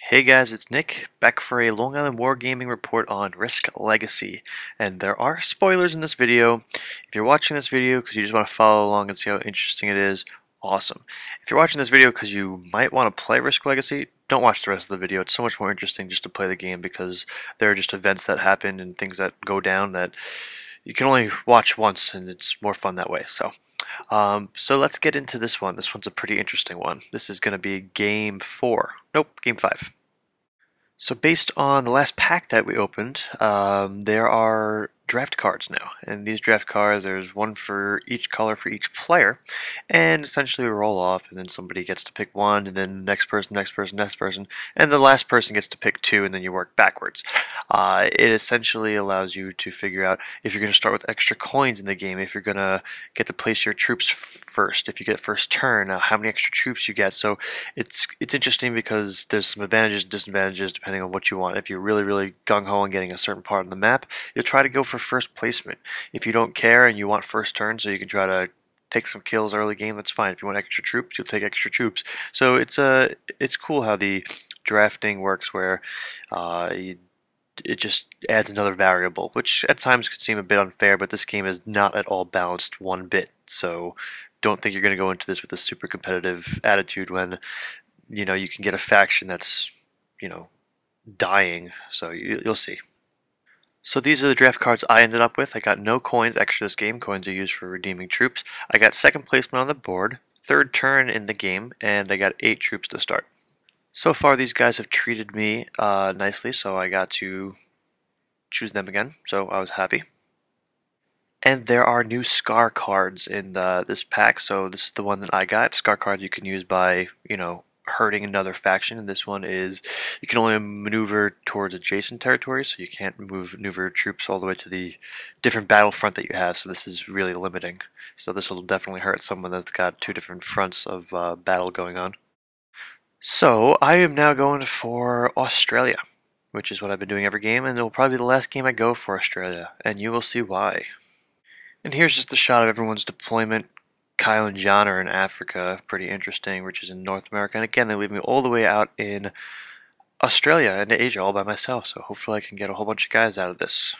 Hey guys, it's Nick, back for a Long Island Wargaming report on Risk Legacy. And there are spoilers in this video. If you're watching this video because you just want to follow along and see how interesting it is, awesome. If you're watching this video because you might want to play Risk Legacy, don't watch the rest of the video. It's so much more interesting just to play the game because there are just events that happen and things that go down that you can only watch once, and it's more fun that way. So let's get into this one. This one's a pretty interesting one. This is going to be game 4. Nope, game 5. So based on the last pack that we opened, there are draft cards now, and these draft cards, there's one for each color for each player, and essentially we roll off, and then somebody gets to pick one, and then next person, next person, next person, and the last person gets to pick two, and then you work backwards. It essentially allows you to figure out if you're going to start with extra coins in the game, if you're going to get to place your troops first, if you get first turn, how many extra troops you get. So it's interesting because there's some advantages and disadvantages depending on what you want. If you're really gung-ho on getting a certain part of the map, you'll try to go for first placement. If you don't care and you want first turn so you can try to take some kills early game, that's fine. If you want extra troops, you'll take extra troops. So it's cool how the drafting works where it just adds another variable, which at times could seem a bit unfair, but this game is not at all balanced one bit. So don't think you're going to go into this with a super competitive attitude when you can get a faction that's dying. So you'll see. So these are the draft cards I ended up with. I got no coins extra this game. Coins are used for redeeming troops. I got second placement on the board, third turn in the game, and I got 8 troops to start. So far these guys have treated me nicely, so I got to choose them again, so I was happy. And there are new Scar cards in this pack, so this is the one that I got. Scar card you can use by, hurting another faction, and this one is you can only maneuver towards adjacent territories, so you can't maneuver troops all the way to the different battlefront that you have, so this is really limiting. So this will definitely hurt someone that's got 2 different fronts of battle going on. So I am now going for Australia, which is what I've been doing every game, and it will probably be the last game I go for Australia, and you will see why. And here's just a shot of everyone's deployment. Kyle and John are in Africa, pretty interesting, which is in North America. And again, they leave me all the way out in Australia and Asia all by myself, so hopefully I can get a whole bunch of guys out of this.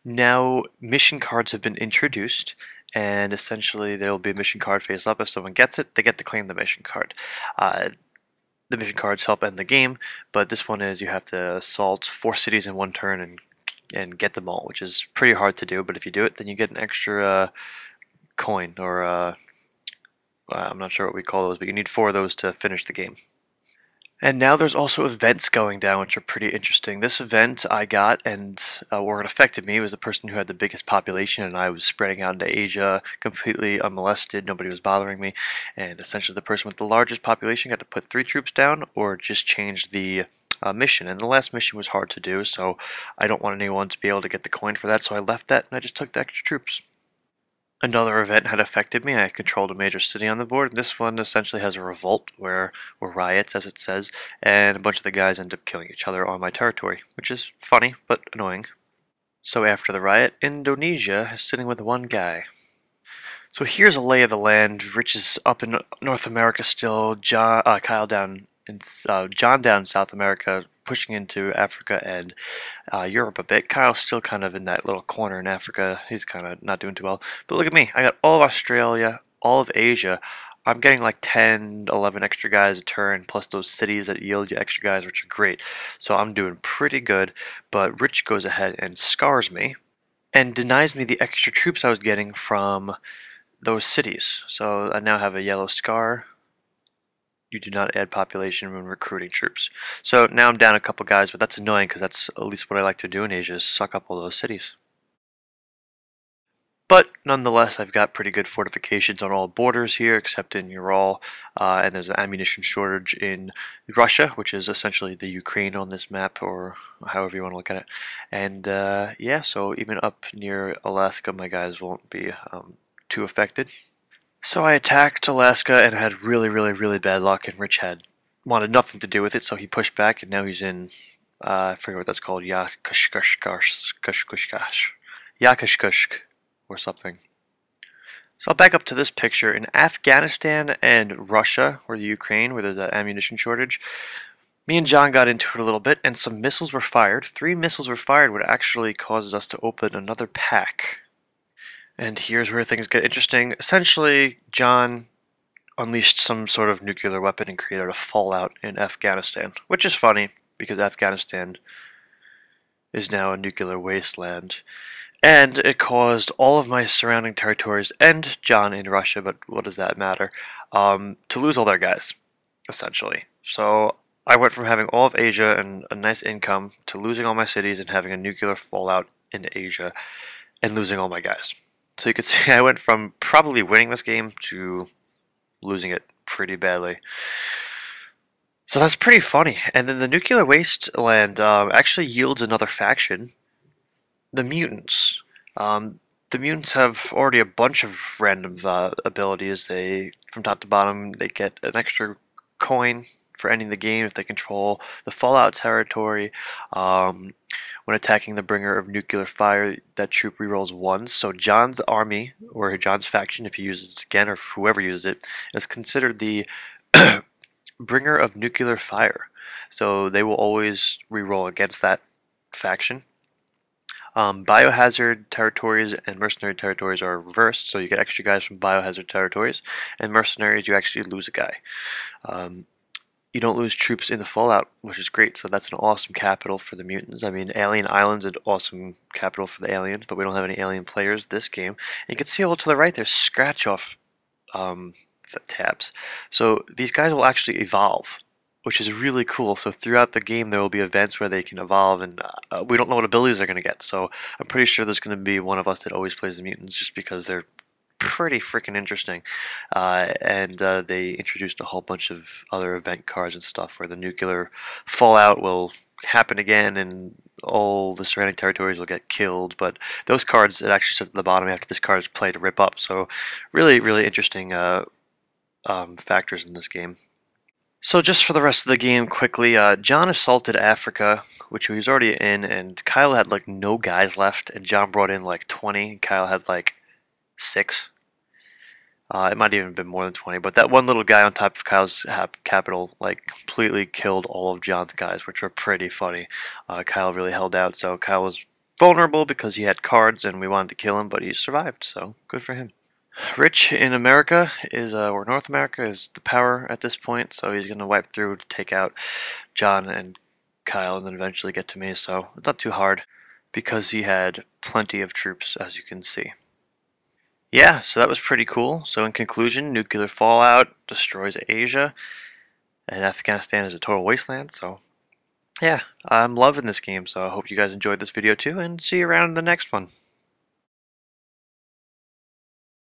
Now, mission cards have been introduced, and essentially there will be a mission card face up. If someone gets it, they get to claim the mission card. The mission cards help end the game, but this one is you have to assault 4 cities in one turn and get them all, which is pretty hard to do, but if you do it, then you get an extra coin, or I'm not sure what we call those, but you need 4 of those to finish the game. And now there's also events going down, which are pretty interesting. This event I got, and where it affected me, was the person who had the biggest population, and I was spreading out into Asia completely unmolested. Nobody was bothering me, and essentially the person with the largest population got to put 3 troops down, or just change the mission. And the last mission was hard to do, so I don't want anyone to be able to get the coin for that, so I left that, and I just took the extra troops. Another event had affected me. I controlled a major city on the board. This one essentially has a revolt or riots, as it says, and a bunch of the guys end up killing each other on my territory, which is funny but annoying. So after the riot, Indonesia is sitting with 1 guy. So here's a lay of the land. Rich is up in North America still. Kyle down in John down in South America, pushing into Africa and Europe a bit. Kyle's still kind of in that little corner in Africa. He's kind of not doing too well. But look at me. I got all of Australia, all of Asia. I'm getting like 10, 11 extra guys a turn, plus those cities that yield you extra guys, which are great. So I'm doing pretty good, but Rich goes ahead and scars me and denies me the extra troops I was getting from those cities. So I now have a yellow scar. You do not add population when recruiting troops. So now I'm down a couple guys, but that's annoying because that's at least what I like to do in Asia, is suck up all those cities. But nonetheless, I've got pretty good fortifications on all borders here, except in Ural, and there's an ammunition shortage in Russia, which is essentially the Ukraine on this map, or however you want to look at it. And yeah, so even up near Alaska, my guys won't be too affected. So I attacked Alaska and had really bad luck, and Rich had wanted nothing to do with it, so he pushed back, and now he's in, I forget what that's called, Yakashkush, or something. So I'll back up to this picture. In Afghanistan and Russia, or the Ukraine, where there's that ammunition shortage, Me and John got into it a little bit, and some missiles were fired. 3 missiles were fired, what actually causes us to open another pack. And here's where things get interesting. Essentially, John unleashed some sort of nuclear weapon and created a fallout in Afghanistan, which is funny because Afghanistan is now a nuclear wasteland. And it caused all of my surrounding territories and John in Russia, but what does that matter, to lose all their guys, essentially. So I went from having all of Asia and a nice income to losing all my cities and having a nuclear fallout in Asia and losing all my guys. So you could see I went from probably winning this game to losing it pretty badly. So that's pretty funny. And then the nuclear wasteland actually yields another faction, the mutants. The mutants have already a bunch of random abilities. They, from top to bottom, they get an extra coin for ending the game if they control the Fallout territory. When attacking the bringer of nuclear fire, that troop rerolls once. So John's army, or John's faction, if he uses it again, or whoever uses it, is considered the bringer of nuclear fire. So they will always reroll against that faction. Biohazard territories and mercenary territories are reversed, so you get extra guys from biohazard territories, and mercenaries you actually lose a guy. You don't lose troops in the Fallout, which is great, so that's an awesome capital for the mutants. I mean, Alien Island's an awesome capital for the aliens, but we don't have any alien players this game. And you can see over to the right there's scratch-off tabs. So these guys will actually evolve, which is really cool. So throughout the game there will be events where they can evolve, and we don't know what abilities they're going to get. So I'm pretty sure there's going to be one of us that always plays the mutants just because they're pretty freaking interesting. And they introduced a whole bunch of other event cards and stuff where the nuclear fallout will happen again and all the surrounding territories will get killed. But those cards, it actually says at the bottom after this card is played to rip up. So really, really interesting factors in this game. So just for the rest of the game, quickly, John assaulted Africa, which he was already in, and Kyle had like no guys left, and John brought in like 20, and Kyle had like 6. It might even have been more than 20, but that one little guy on top of Kyle's capital like completely killed all of John's guys, which were pretty funny. Kyle really held out, so Kyle was vulnerable because he had cards, and we wanted to kill him, but he survived, so good for him. Rich in America is, or North America is the power at this point, so he's going to wipe through to take out John and Kyle and then eventually get to me, so it's not too hard because he had plenty of troops, as you can see. Yeah, so that was pretty cool. So in conclusion, nuclear fallout destroys Asia, and Afghanistan is a total wasteland, so yeah, I'm loving this game, so I hope you guys enjoyed this video too, and see you around in the next one.